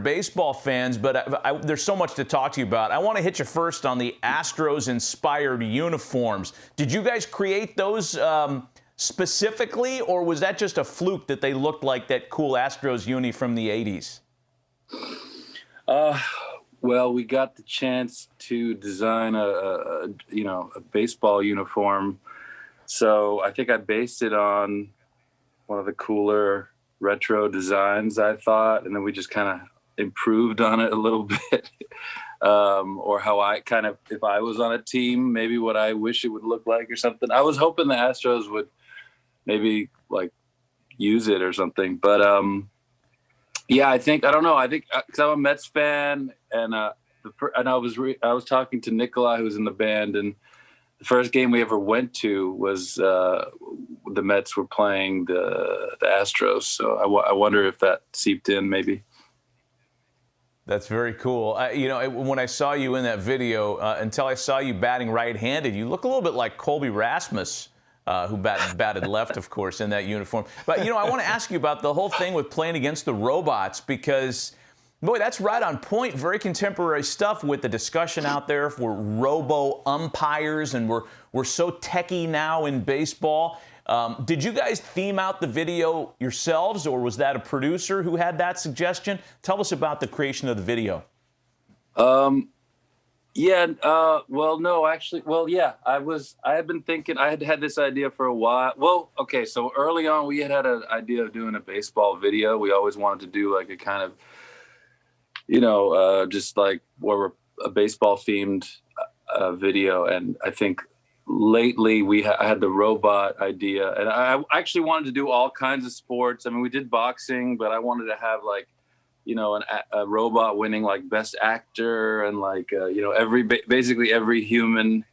baseball fans, but there's so much to talk to you about. I want to hit you first on the Astros-inspired uniforms. Did you guys create those specifically, or was that just a fluke that they looked like that cool Astros uni from the 80s? Well, we got the chance to design a baseball uniform. So I think I based it on one of the cooler retro designs, I thought, and then we just kind of improved on it a little bit. Or how I kind of, if I was on a team, maybe what I wish it would look like or something. I was hoping the Astros would maybe like use it or something. But yeah, I don't know. I think because I'm a Mets fan, and I was talking to Nikolai, who was in the band, and the first game we ever went to was the Mets were playing the Astros. So I wonder if that seeped in maybe. That's very cool. When I saw you in that video, until I saw you batting right-handed, you look a little bit like Colby Rasmus, who batted left, of course, in that uniform. But, I want to ask you about the whole thing with playing against the robots because, boy, that's right on point. Very contemporary stuff with the discussion out there for robo-umpires, and we're so techie now in baseball. Did you guys theme out the video yourselves, or was that a producer who had that suggestion? Tell us about the creation of the video. Well, no, actually, yeah, I had been thinking, I had this idea for a while. Well, okay, so early on, we had an idea of doing a baseball video. We always wanted to do like a kind of, just like where we're a baseball themed video. And I think lately I had the robot idea, and I actually wanted to do all kinds of sports. I mean, we did boxing, but I wanted to have like, a robot winning like best actor and like, basically every human.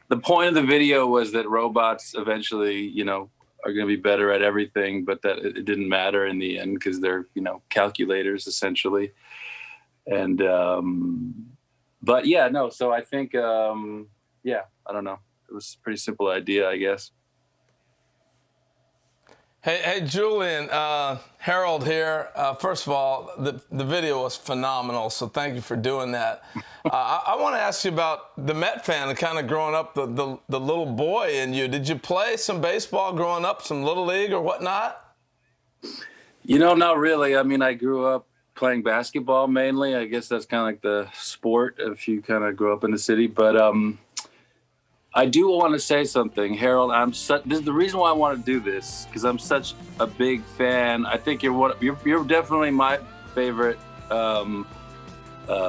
The point of the video was that robots eventually, are going to be better at everything, but that it didn't matter in the end because they're, calculators essentially. And, but yeah, no. So I think, I don't know. It was a pretty simple idea, I guess. Hey, Julian, Harold here. First of all, the video was phenomenal, so thank you for doing that. I want to ask you about the Met fan and kind of growing up, the little boy in you. Did you play some baseball growing up, some Little League or whatnot? Not really. I mean, I grew up playing basketball mainly. I guess that's kind of like the sport if you kind of grow up in the city. But I do want to say something, Harold. This is the reason why I want to do this, because I'm such a big fan. I think you're definitely my favorite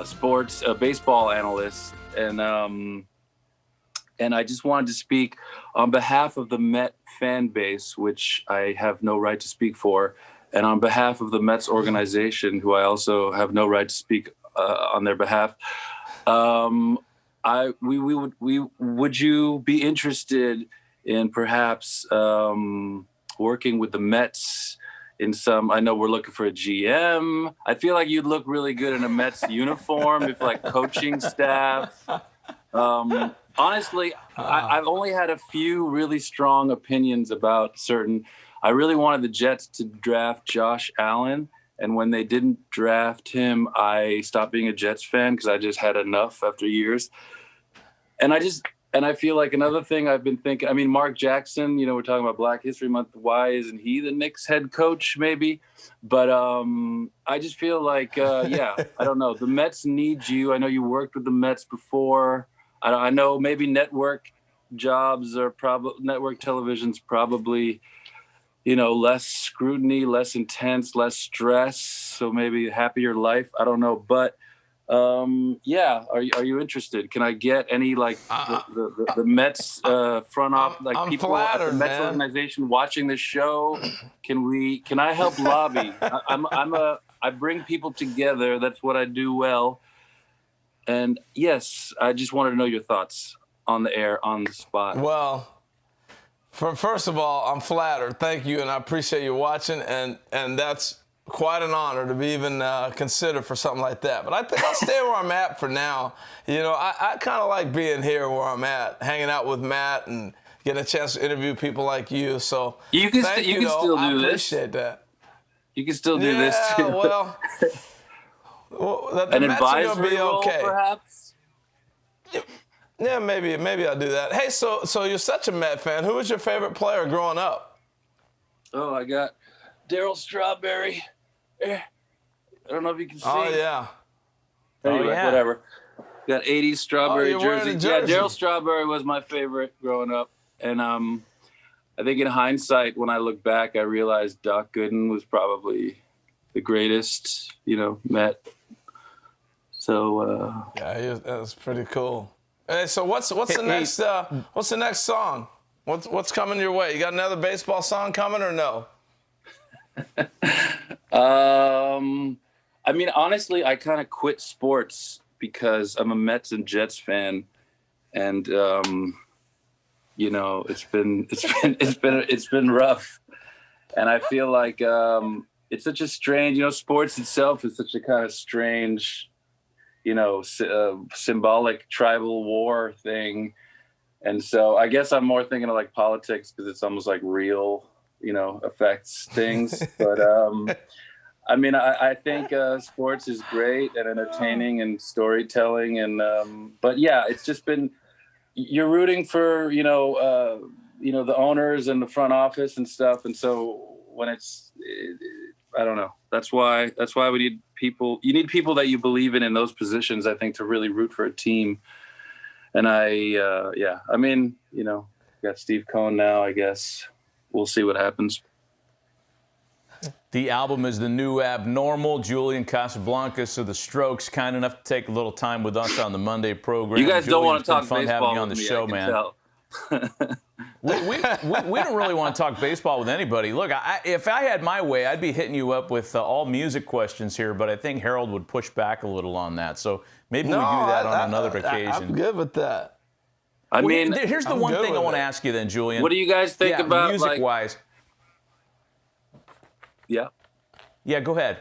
sports baseball analyst, and I just wanted to speak on behalf of the Met fan base, which I have no right to speak for, and on behalf of the Mets organization, who I also have no right to speak on their behalf. Would you be interested in perhaps working with the Mets in some? I know we're looking for a GM. I feel like you'd look really good in a Mets uniform, if like coaching staff. Honestly, I've only had a few really strong opinions about certain. I really wanted the Jets to draft Josh Allen. And when they didn't draft him, I stopped being a Jets fan because I just had enough after years. And I feel like another thing I've been thinking, I mean, Mark Jackson, we're talking about Black History Month. Why isn't he the Knicks head coach maybe? But I just feel like, I don't know. The Mets need you. I know you worked with the Mets before. I know maybe network jobs are network television's probably, less scrutiny, less intense, less stress. So maybe a happier life. I don't know. But are you interested? Can I get any like the Mets front office, like I'm people flattered, at the Mets man. organization watching this show? Can I help lobby? I bring people together. That's what I do well. And yes, I just wanted to know your thoughts on the air, on the spot. Well, first of all, I'm flattered. Thank you, and I appreciate you watching, and that's quite an honor to be even considered for something like that. But I think I'll stay where I'm at for now. I kind of like being here where I'm at, hanging out with Matt and getting a chance to interview people like you. So you can thank still do I this. appreciate that. You can still do this too. Well, Well, the An Mets are gonna advisory be role, okay. perhaps? Yeah, maybe I'll do that. Hey, so you're such a Met fan. Who was your favorite player growing up? Oh, I got Darryl Strawberry. I don't know if you can see. Oh yeah. Anyway, yeah. whatever. Got 80s Strawberry you're wearing jersey. a jersey. Yeah, Darryl Strawberry was my favorite growing up. And I think in hindsight, when I look back, I realized Doc Gooden was probably the greatest, Met. So Yeah, that's pretty cool. Hey, so what's the next song? What's coming your way? You got another baseball song coming or no? I mean, honestly, I kind of quit sports because I'm a Mets and Jets fan, and it's been rough, and I feel like it's such a strange, sports itself is such a kind of strange, symbolic tribal war thing. And so I guess I'm more thinking of like politics because it's almost like real, affects things. But I mean, I think sports is great and entertaining and storytelling. And but yeah, it's just been, you're rooting for, the owners and the front office and stuff. And so when I don't know. That's why we need people. You need people that you believe in those positions, I think, to really root for a team. And I mean, got Steve Cohen now, I guess. We'll see what happens. The album is The New Abnormal. Julian Casablancas of The Strokes, kind enough to take a little time with us on the Monday program. You guys don't want to talk fun baseball having you on the with me, show, I can man. tell. we don't really want to talk baseball with anybody. Look, if I had my way, I'd be hitting you up with all music questions here, but I think Harold would push back a little on that. So maybe we do that on another occasion. I'm good with that. I mean, here's the one thing I want to ask you then, Julian. What do you guys think about music-wise? Yeah. Yeah, go ahead.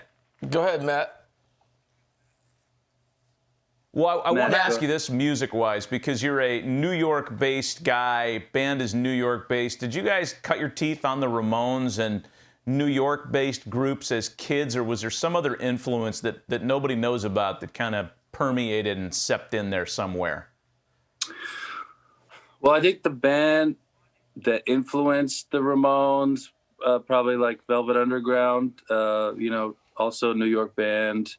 Go ahead, Matt. Well, I want to ask you this music-wise because you're a New York-based guy. Band is New York-based. Did you guys cut your teeth on the Ramones and New York-based groups as kids, or was there some other influence that nobody knows about that kind of permeated and seeped in there somewhere? Well, I think the band that influenced the Ramones, probably like Velvet Underground, also a New York band.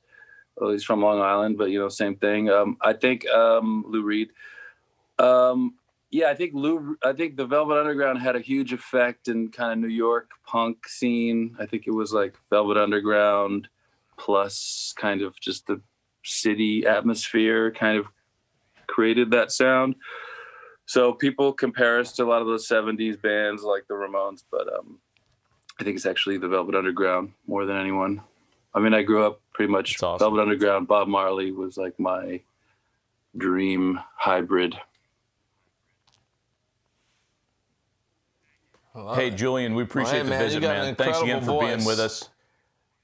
Well, he's from Long Island, but same thing. I think Lou Reed. I think the Velvet Underground had a huge effect in kind of New York punk scene. I think it was like Velvet Underground plus kind of just the city atmosphere kind of created that sound. So people compare us to a lot of those 70s bands like the Ramones, but I think it's actually the Velvet Underground more than anyone. I mean, I grew up pretty much awesome. Velvet Underground. Bob Marley was like my dream hybrid. Hey, Julian, we appreciate the visit, man. Thanks again for being with us.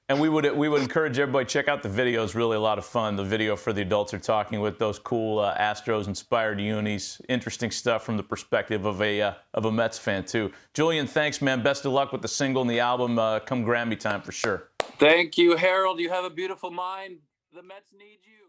And we would encourage everybody, check out the video. It's really a lot of fun. The video for the adults are talking with those cool Astros-inspired unis. Interesting stuff from the perspective of a Mets fan, too. Julian, thanks, man. Best of luck with the single and the album. Come Grammy time for sure. Thank you, Harold. You have a beautiful mind. The Mets need you.